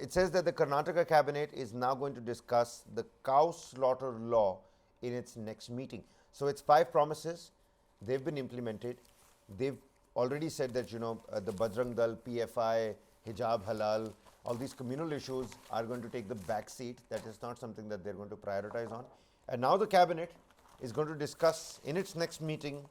it says that the Karnataka cabinet is now going to discuss the cow slaughter law in its next meeting. So it's 5 promises. They've been implemented. They've already said that, the Bajrang Dal, PFI, hijab halal, all these communal issues are going to take the back seat. That is not something that they're going to prioritize on. And now the cabinet is going to discuss in its next meeting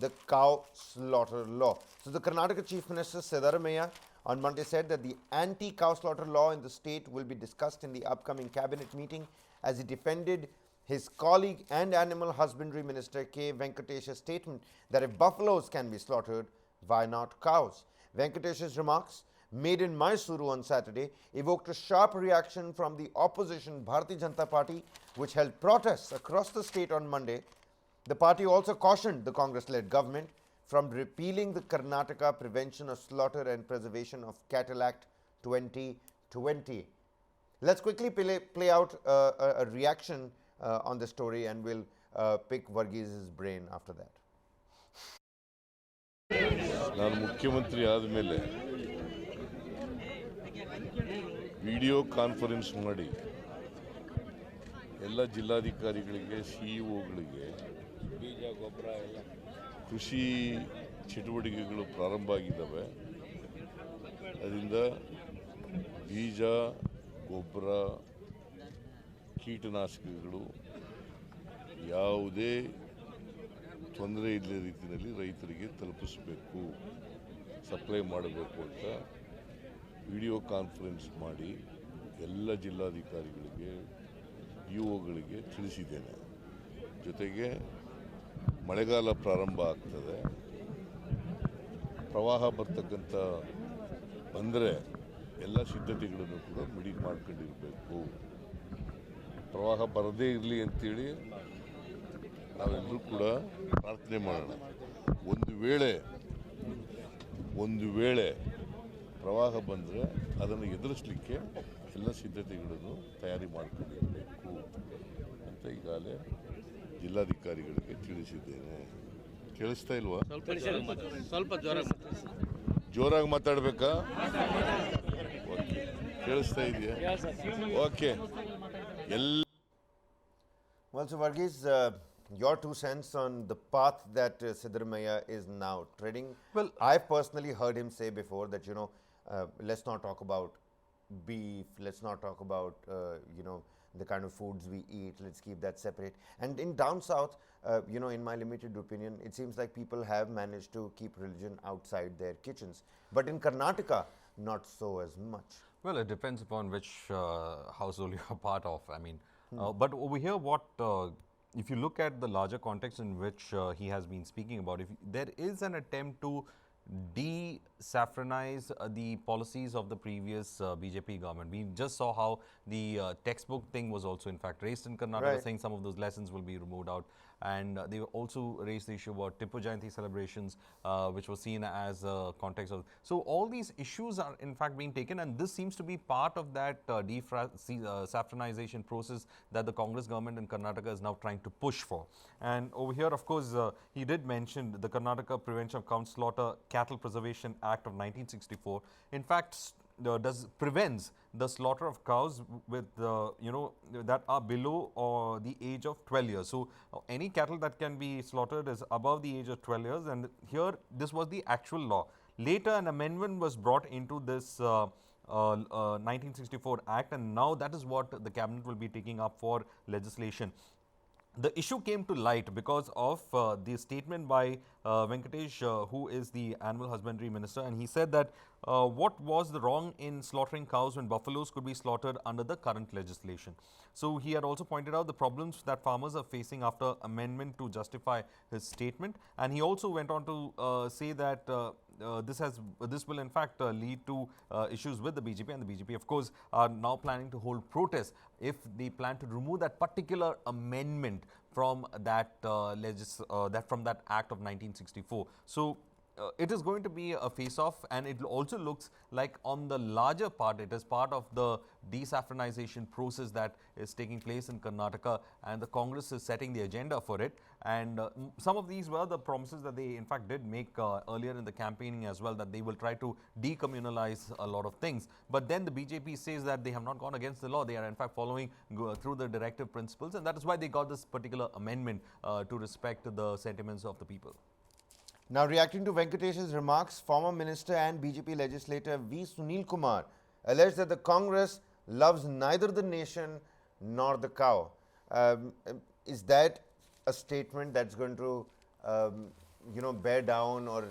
the cow slaughter law. So the Karnataka Chief Minister Siddaramaiah on Monday said that the anti-cow slaughter law in the state will be discussed in the upcoming cabinet meeting, as he defended his colleague and Animal Husbandry Minister K. Venkatesh's statement that if buffaloes can be slaughtered, why not cows? Venkatesh's remarks, made in Mysuru on Saturday, evoked a sharp reaction from the opposition Bharatiya Janata Party, which held protests across the state on Monday. The party also cautioned the Congress-led government from repealing the Karnataka Prevention of Slaughter and Preservation of Cattle Act 2020. Let's quickly play out a reaction on the story, and we'll pick Varghese' brain after that. ನಾನು ಮುಖ್ಯಮಂತ್ರಿ ಆದಮೇಲೆ video conference ಮಾಡಿ ಎಲ್ಲ ಜಿಲ್ಲಾಧಿಕಾರಿಗಳಿಗೆ ಸಿಇಒಗಳಿಗೆ ಬೀಜ ಗೊಬ್ಬರ ಎಲ್ಲ ಕೃಷಿ ಚಟುವಟಿಕೆಗಳು ಪ್ರಾರಂಭ ಆಗಿದ್ದಾವೆ. ಅದರಿಂದ ಬೀಜ ಗೊಬ್ಬರ ಕೀಟನಾಶಕಗಳು ಯಾವುದೇ ತೊಂದರೆ ಇಲ್ಲದ ರೀತಿಯಲ್ಲಿ ರೈತರಿಗೆ ತಲುಪಿಸಬೇಕು, ಸಪ್ಲೈ ಮಾಡಬೇಕು ಅಂತ ವಿಡಿಯೋ ಕಾನ್ಫರೆನ್ಸ್ ಮಾಡಿ ಎಲ್ಲ ಜಿಲ್ಲಾಧಿಕಾರಿಗಳಿಗೆ ಇಒಗಳಿಗೆ ತಿಳಿಸಿದ್ದೇನೆ. ಜೊತೆಗೆ ಮಳೆಗಾಲ ಪ್ರಾರಂಭ ಆಗ್ತದೆ, ಪ್ರವಾಹ ಬರ್ತಕ್ಕಂಥ ಬಂದರೆ ಎಲ್ಲ ಸಿದ್ಧತೆಗಳನ್ನು ಕೂಡ ಮಾಡ್ಕೊಂಡಿರಬೇಕು. ಪ್ರವಾಹ ಬರದೇ ಇರಲಿ ಅಂತೇಳಿ ನಾವೆಲ್ಲರೂ ಕೂಡ ಪ್ರಾರ್ಥನೆ ಮಾಡೋಣ. ಒಂದು ವೇಳೆ ಪ್ರವಾಹ ಬಂದರೆ ಅದನ್ನು ಎದುರಿಸಲಿಕ್ಕೆ ಎಲ್ಲ ಸಿದ್ಧತೆಗಳನ್ನು ತಯಾರಿ ಮಾಡ್ಕೊಂಡಿರಬೇಕು ಅಂತ ಈಗಾಗಲೇ ಜಿಲ್ಲಾಧಿಕಾರಿಗಳಿಗೆ ತಿಳಿಸಿದ್ದೇನೆ. ಕೇಳಿಸ್ತಾ ಇಲ್ವಾ? ಸ್ವಲ್ಪ ಜೋರಾಗಿ ಮಾತಾಡಬೇಕಾ? ಓಕೆ, ಕೇಳಿಸ್ತಾ ಇದೆಯಾ? Okay. Well, so Varghese, your 2 cents on the path that Siddaramaiah is now treading. Well, I've personally heard him say before that, let's not talk about beef, let's not talk about, the kind of foods we eat, let's keep that separate. And in down south, in my limited opinion, it seems like people have managed to keep religion outside their kitchens. But in Karnataka, not so as much. Well, it depends upon which household you're part of. I mean, but over here, if you look at the larger context in which he has been speaking about, if there is an attempt to de-saffronize the policies of the previous BJP government. We just saw how the textbook thing was also in fact raised in Karnataka, saying some of those lessons will be removed out. And they also raised the issue about Tipu Jayanti celebrations, which was seen as a context of. So all these issues are in fact being taken, and this seems to be part of that de-saffronization process that the Congress government in Karnataka is now trying to push for. And over here, of course, he did mention the Karnataka Prevention of Cow Slaughter Cattle Preservation Act of 1964. In fact, prevents the slaughter of cows with that are below the age of 12 years. So any cattle that can be slaughtered is above the age of 12 years, and here this was the actual law. Later an amendment was brought into this 1964 act, and now that is what the cabinet will be taking up for legislation. The issue came to light because of the statement by Venkatesh, who is the Animal Husbandry Minister, and he said that what was the wrong in slaughtering cows when buffaloes could be slaughtered under the current legislation. So he had also pointed out the problems that farmers are facing after amendment to justify his statement, and he also went on to say that this will in fact lead to issues with the BJP, and the BJP of course are now planning to hold protests if they plan to remove that particular amendment from that from that act of 1964. So it is going to be a face-off, and it also looks like on the larger part, it is part of the desaffranization process that is taking place in Karnataka, and the Congress is setting the agenda for it. And some of these were the promises that they in fact did make earlier in the campaigning as well, that they will try to decommunalize a lot of things. But then the BJP says that they have not gone against the law. They are in fact following through the directive principles, and that is why they got this particular amendment to respect the sentiments of the people. Now, reacting to Venkatesh's remarks, former minister and BJP legislator V. Sunil Kumar alleged that the Congress loves neither the nation nor the cow. Is that a statement that's going to, bear down or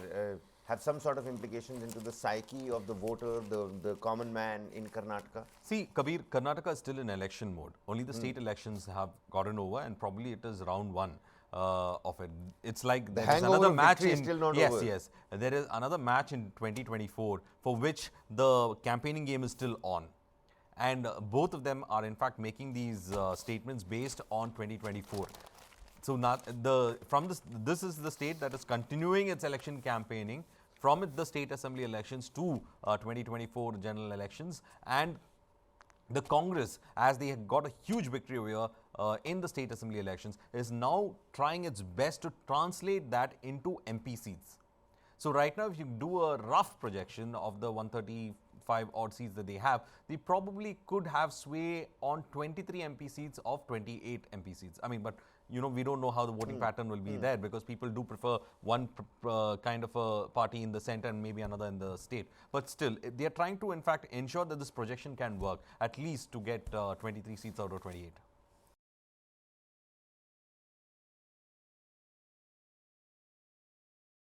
have some sort of implications into the psyche of the voter, the common man in Karnataka? See, Kabir, Karnataka is still in election mode. Only the state elections have gotten over, and probably it is round one of it. It's like there is another match in still not yes, over. yes. There is another match in 2024 for which the campaigning game is still on, and both of them are in fact making these statements based on 2024. So now this is the state that is continuing its election campaigning from the state assembly elections to 2024 general elections, and the Congress, as they had got a huge victory over here in the state assembly elections, is now trying its best to translate that into MP seats. So right now, if you do a rough projection of the 135 odd seats that they have, they probably could have sway on 23 MP seats of 28 MP seats. I mean, but we don't know how the voting pattern will be there, because people do prefer one kind of a party in the center and maybe another in the state. But still, they are trying to in fact ensure that this projection can work, at least to get 23 seats out of 28.